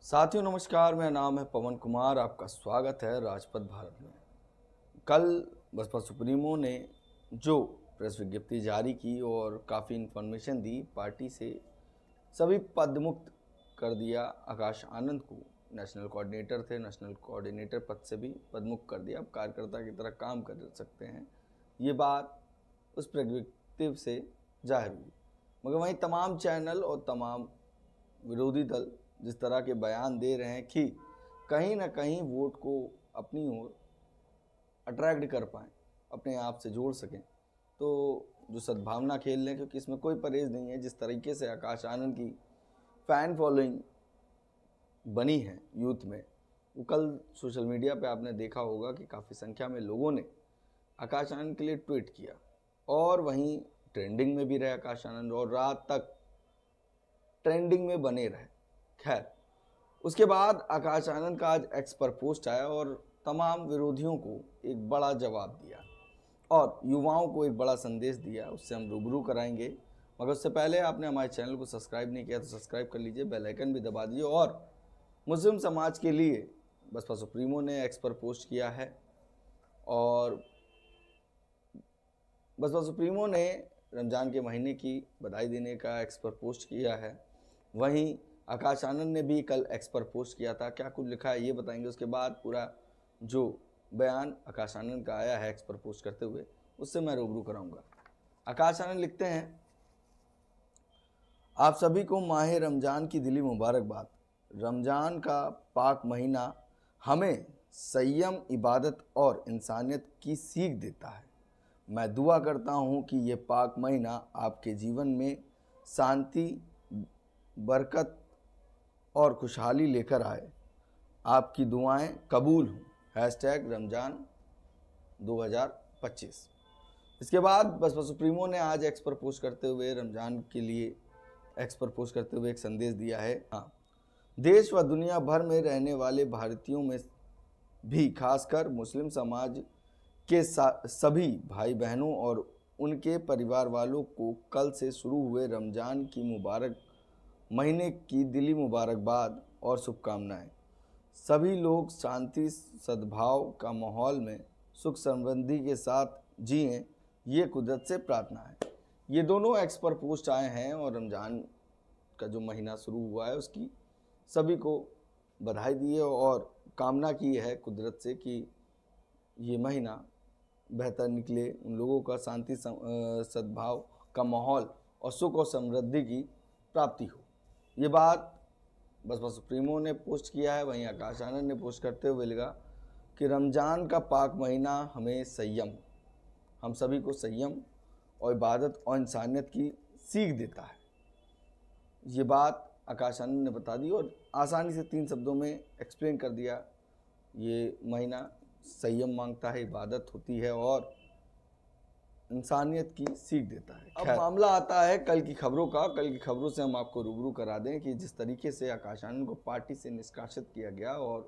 साथियों नमस्कार, मेरा नाम है पवन कुमार। आपका स्वागत है राजपथ भारत में। कल बसपा सुप्रीमो ने जो प्रेस विज्ञप्ति जारी की और काफ़ी इन्फॉर्मेशन दी, पार्टी से सभी पदमुक्त कर दिया। आकाश आनंद को नेशनल कोऑर्डिनेटर थे, नेशनल कोऑर्डिनेटर पद से भी पदमुक्त कर दिया। अब कार्यकर्ता की तरह काम कर सकते हैं, ये बात उस प्रेस विज्ञप्ति से जाहिर हुई। मगर वहीं तमाम चैनल और तमाम विरोधी दल जिस तरह के बयान दे रहे हैं कि कहीं ना कहीं वोट को अपनी ओर अट्रैक्ट कर पाएँ, अपने आप से जोड़ सकें, तो जो सद्भावना खेल लें, क्योंकि इसमें कोई परहेज़ नहीं है। जिस तरीके से आकाश आनंद की फ़ैन फॉलोइंग बनी है यूथ में, वो कल सोशल मीडिया पे आपने देखा होगा कि काफ़ी संख्या में लोगों ने आकाश आनंद के लिए ट्वीट किया और वहीं ट्रेंडिंग में भी रहे आकाश आनंद और रात तक ट्रेंडिंग में बने रहे। खैर, उसके बाद आकाश आनंद का आज एक्स पर पोस्ट आया और तमाम विरोधियों को एक बड़ा जवाब दिया और युवाओं को एक बड़ा संदेश दिया। उससे हम रूबरू कराएंगे, मगर उससे पहले आपने हमारे चैनल को सब्सक्राइब नहीं किया तो सब्सक्राइब कर लीजिए, बेल आइकन भी दबा दीजिए। और मुस्लिम समाज के लिए बसपा सुप्रीमो ने एक्स पर पोस्ट किया है और बसपा सुप्रीमो ने रमज़ान के महीने की बधाई देने का एक्स पर पोस्ट किया है। वहीं आकाश आनंद ने भी कल एक्स पर पोस्ट किया था। क्या कुछ लिखा है ये बताएंगे, उसके बाद पूरा जो बयान आकाश आनंद का आया है एक्स पर पोस्ट करते हुए, उससे मैं रूबरू कराऊंगा। आकाश आनंद लिखते हैं, आप सभी को माह रमज़ान की दिली मुबारकबाद। रमज़ान का पाक महीना हमें संयम, इबादत और इंसानियत की सीख देता है। मैं दुआ करता हूँ कि ये पाक महीना आपके जीवन में शांति, बरकत और खुशहाली लेकर आए। आपकी दुआएं कबूल हों। #रमज़ान 2025। इसके बाद बसपा सुप्रीमो ने आज एक्स पर पोस्ट करते हुए रमज़ान के लिए एक्स पर पोस्ट करते हुए एक संदेश दिया है। हाँ, देश व दुनिया भर में रहने वाले भारतीयों में भी खासकर मुस्लिम समाज के सभी भाई बहनों और उनके परिवार वालों को कल से शुरू हुए रमज़ान की मुबारक महीने की दिली मुबारकबाद और शुभकामनाएं। सभी लोग शांति, सद्भाव का माहौल में सुख समृद्धि के साथ जिएं, ये कुदरत से प्रार्थना है। ये दोनों एक्स पर पोस्ट आए हैं और रमज़ान का जो महीना शुरू हुआ है उसकी सभी को बधाई दी है और कामना की है कुदरत से कि ये महीना बेहतर निकले, उन लोगों का शांति, सद्भाव का माहौल और सुख और समृद्धि की प्राप्ति हो। ये बात बसपा सुप्रीमो ने पोस्ट किया है। वहीं आकाश आनंद ने पोस्ट करते हुए लिखा कि रमज़ान का पाक महीना हमें संयम, हम सभी को संयम और इबादत और इंसानियत की सीख देता है। ये बात आकाश आनंद ने बता दी और आसानी से 3 शब्दों में एक्सप्लेन कर दिया। ये महीना संयम मांगता है, इबादत होती है और इंसानियत की सीख देता है। अब मामला आता है कल की खबरों का। कल की खबरों से हम आपको रूबरू करा दें कि जिस तरीके से आकाश आनंद को पार्टी से निष्कासित किया गया और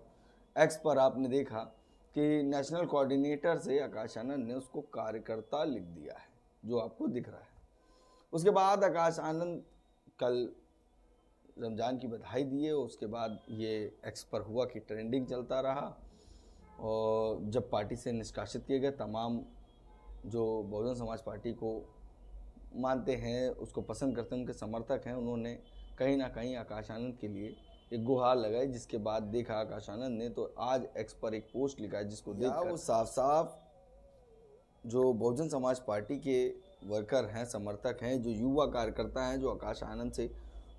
एक्स पर आपने देखा कि नेशनल कोऑर्डिनेटर से आकाश आनंद ने उसको कार्यकर्ता लिख दिया है, जो आपको दिख रहा है। उसके बाद आकाश आनंद कल रमज़ान की बधाई दिए। उसके बाद ये एक्स पर हुआ कि ट्रेंडिंग चलता रहा और जब पार्टी से निष्कासित किए गए, तमाम जो बहुजन समाज पार्टी को मानते हैं, उसको पसंद करते हैं, उनके समर्थक हैं, उन्होंने कहीं ना कहीं आकाश आनंद के लिए एक गुहार लगाई। जिसके बाद देखा आकाश आनंद ने तो आज एक्स पर एक पोस्ट लिखा है जिसको देखकर वो साफ साफ जो बहुजन समाज पार्टी के वर्कर हैं, समर्थक हैं, जो युवा कार्यकर्ता हैं, जो आकाश आनंद से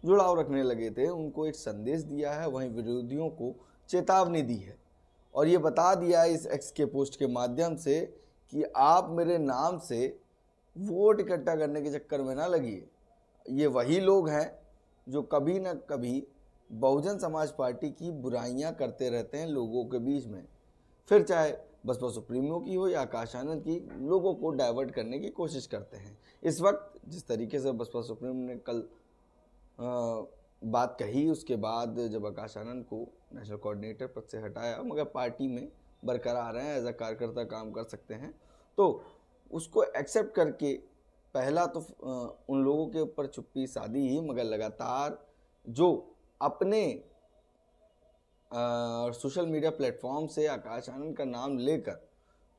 जुड़ाव रखने लगे थे, उनको एक संदेश दिया है। वहीं विरोधियों को चेतावनी दी है और ये बता दिया है इस एक्स के पोस्ट के माध्यम से कि आप मेरे नाम से वोट इकट्ठा करने के चक्कर में ना लगिए। ये वही लोग हैं जो कभी ना कभी बहुजन समाज पार्टी की बुराइयां करते रहते हैं लोगों के बीच में, फिर चाहे बसपा सुप्रीमो की हो या आकाश आनंद की, लोगों को डाइवर्ट करने की कोशिश करते हैं। इस वक्त जिस तरीके से बसपा सुप्रीमो ने कल बात कही, उसके बाद जब आकाश आनंद को नेशनल कोऑर्डिनेटर पद से हटाया, मगर पार्टी में बरकरार हैं, एज अ कार्यकर्ता काम कर सकते हैं, तो उसको एक्सेप्ट करके पहला तो उन लोगों के ऊपर चुप्पी साधी ही, मगर लगातार जो अपने सोशल मीडिया प्लेटफॉर्म से आकाश आनंद का नाम लेकर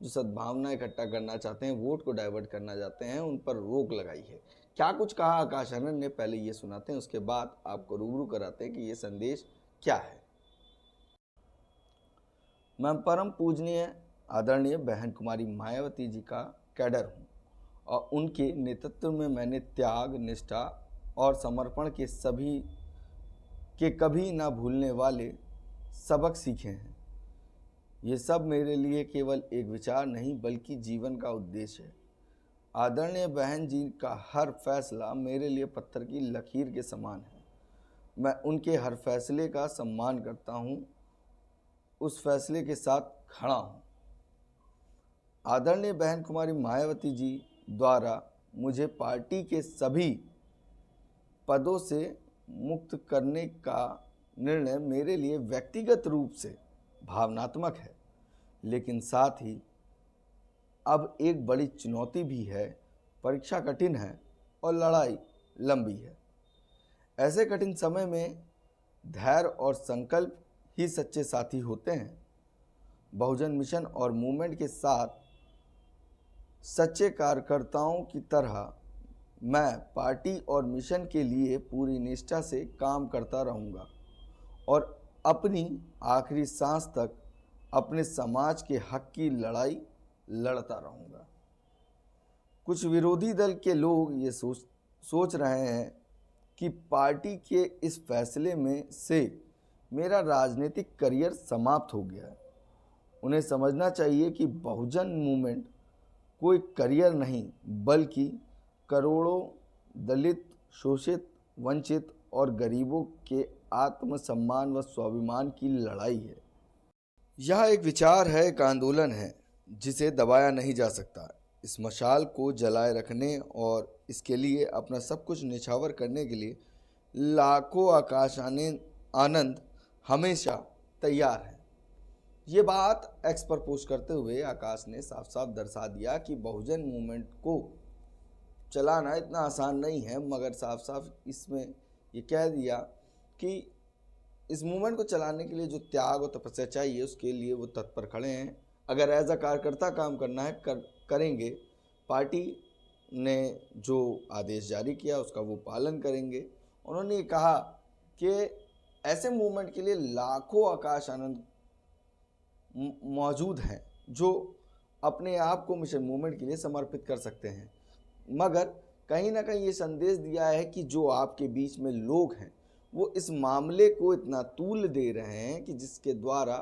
जो सद्भावना इकट्ठा करना चाहते हैं, वोट को डाइवर्ट करना चाहते हैं, उन पर रोक लगाई है। क्या कुछ कहा आकाश आनंद ने, पहले ये सुनाते हैं, उसके बाद आपको रूबरू कराते हैं कि ये संदेश क्या है। मैं परम पूजनीय आदरणीय बहन कुमारी मायावती जी का कैडर हूँ और उनके नेतृत्व में मैंने त्याग, निष्ठा और समर्पण के कभी ना भूलने वाले सबक सीखे हैं। ये सब मेरे लिए केवल एक विचार नहीं बल्कि जीवन का उद्देश्य है। आदरणीय बहन जी का हर फैसला मेरे लिए पत्थर की लकीर के समान है। मैं उनके हर फैसले का सम्मान करता हूँ, उस फैसले के साथ खड़ा हूँ। आदरणीय बहन कुमारी मायावती जी द्वारा मुझे पार्टी के सभी पदों से मुक्त करने का निर्णय मेरे लिए व्यक्तिगत रूप से भावनात्मक है, लेकिन साथ ही अब एक बड़ी चुनौती भी है। परीक्षा कठिन है और लड़ाई लंबी है। ऐसे कठिन समय में धैर्य और संकल्प ही सच्चे साथी होते हैं। बहुजन मिशन और मूवमेंट के साथ सच्चे कार्यकर्ताओं की तरह मैं पार्टी और मिशन के लिए पूरी निष्ठा से काम करता रहूँगा और अपनी आखिरी सांस तक अपने समाज के हक की लड़ाई लड़ता रहूँगा। कुछ विरोधी दल के लोग ये सोच रहे हैं कि पार्टी के इस फैसले में से मेरा राजनीतिक करियर समाप्त हो गया है। उन्हें समझना चाहिए कि बहुजन मूवमेंट कोई करियर नहीं बल्कि करोड़ों दलित, शोषित, वंचित और गरीबों के आत्मसम्मान व स्वाभिमान की लड़ाई है। यह एक विचार है, एक आंदोलन है जिसे दबाया नहीं जा सकता। इस मशाल को जलाए रखने और इसके लिए अपना सब कुछ निछावर करने के लिए लाखों आकाश आनंद हमेशा तैयार हैं। ये बात एक्स पर पोस्ट करते हुए आकाश ने साफ साफ दर्शा दिया कि बहुजन मूवमेंट को चलाना इतना आसान नहीं है, मगर साफ साफ इसमें ये कह दिया कि इस मूवमेंट को चलाने के लिए जो त्याग और तपस्या चाहिए उसके लिए वो तत्पर खड़े हैं। अगर एज अ कार्यकर्ता काम करना है करेंगे। पार्टी ने जो आदेश जारी किया उसका वो पालन करेंगे। उन्होंने कहा कि ऐसे मूवमेंट के लिए लाखों आकाश आनंद मौजूद हैं जो अपने आप को मिशन मूवमेंट के लिए समर्पित कर सकते हैं, मगर कहीं ना कहीं ये संदेश दिया है कि जो आपके बीच में लोग हैं वो इस मामले को इतना तूल दे रहे हैं कि जिसके द्वारा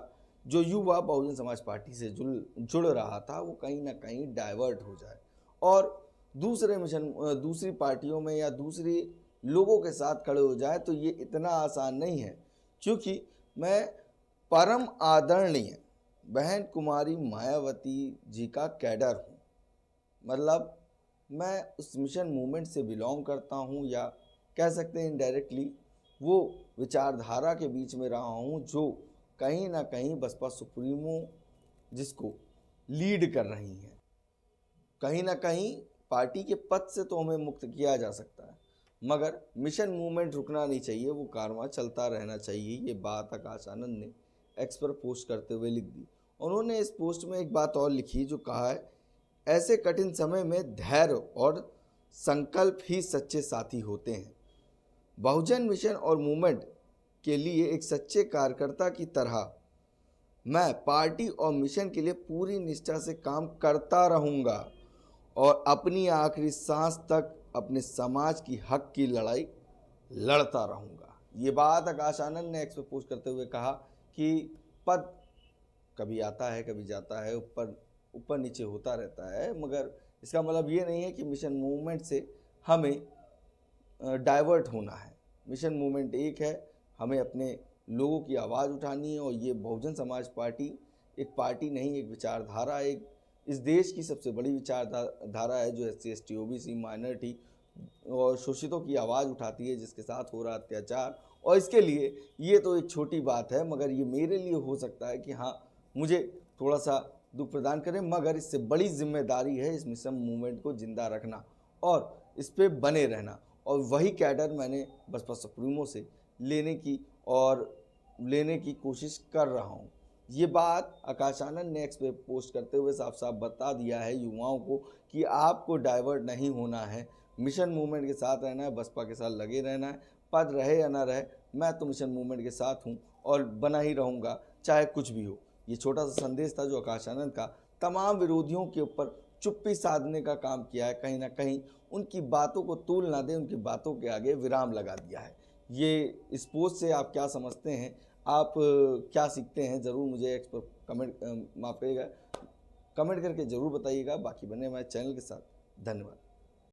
जो युवा बहुजन समाज पार्टी से जुड़ रहा था वो कहीं ना कहीं डाइवर्ट हो जाए और दूसरी पार्टियों में या दूसरी लोगों के साथ खड़े हो जाए। तो ये इतना आसान नहीं है, क्योंकि मैं परम आदरणीय बहन कुमारी मायावती जी का कैडर हूँ। मतलब मैं उस मिशन मूवमेंट से बिलोंग करता हूँ, या कह सकते हैं इनडायरेक्टली वो विचारधारा के बीच में रहा हूँ जो कहीं ना कहीं बसपा सुप्रीमो जिसको लीड कर रही हैं। कहीं ना कहीं पार्टी के पद से तो हमें मुक्त किया जा सकता है, मगर मिशन मूवमेंट रुकना नहीं चाहिए, वो कारवां चलता रहना चाहिए। ये बात आकाश आनंद ने एक्स पर पोस्ट करते हुए लिख दी। उन्होंने इस पोस्ट में एक बात और लिखी जो कहा है, ऐसे कठिन समय में धैर्य और संकल्प ही सच्चे साथी होते हैं। बहुजन मिशन और मूवमेंट के लिए एक सच्चे कार्यकर्ता की तरह मैं पार्टी और मिशन के लिए पूरी निष्ठा से काम करता रहूँगा और अपनी आखिरी सांस तक अपने समाज की हक की लड़ाई लड़ता रहूँगा। ये बात आकाश आनंद ने एक्स पे पोस्ट करते हुए कहा कि पद कभी आता है कभी जाता है, ऊपर नीचे होता रहता है, मगर इसका मतलब ये नहीं है कि मिशन मूवमेंट से हमें डाइवर्ट होना है। मिशन मूवमेंट एक है, हमें अपने लोगों की आवाज़ उठानी है और ये बहुजन समाज पार्टी एक पार्टी नहीं, एक विचारधारा, एक इस देश की सबसे बड़ी विचारधारा है जो SC ST OBC माइनॉरिटी और शोषितों की आवाज़ उठाती है, जिसके साथ हो रहा अत्याचार। और इसके लिए ये तो एक छोटी बात है, मगर ये मेरे लिए हो सकता है कि हाँ मुझे थोड़ा सा दुख प्रदान करें, मगर इससे बड़ी जिम्मेदारी है इस मिशन मूवमेंट को जिंदा रखना और इस पर बने रहना। और वही कैडर मैंने बसपा सुप्रीमो से लेने की और लेने की कोशिश कर रहा हूँ। ये बात आकाश आनंद ने एक्स पे पोस्ट करते हुए साफ साफ बता दिया है युवाओं को कि आपको डाइवर्ट नहीं होना है, मिशन मूवमेंट के साथ रहना है, बसपा के साथ लगे रहना है। पद रहे या ना रहे, मैं तो मिशन मूवमेंट के साथ हूँ और बना ही रहूँगा, चाहे कुछ भी हो। ये छोटा सा संदेश था जो आकाश आनंद का तमाम विरोधियों के ऊपर चुप्पी साधने का काम किया है। कहीं ना कहीं उनकी बातों को तूल ना दे, उनकी बातों के आगे विराम लगा दिया है। ये इस पोस्ट से आप क्या समझते हैं, आप क्या सीखते हैं, ज़रूर मुझे एक्स पर कमेंट माफ करिएगा, कमेंट करके ज़रूर बताइएगा। बाकी बने हमारे चैनल के साथ। धन्यवाद।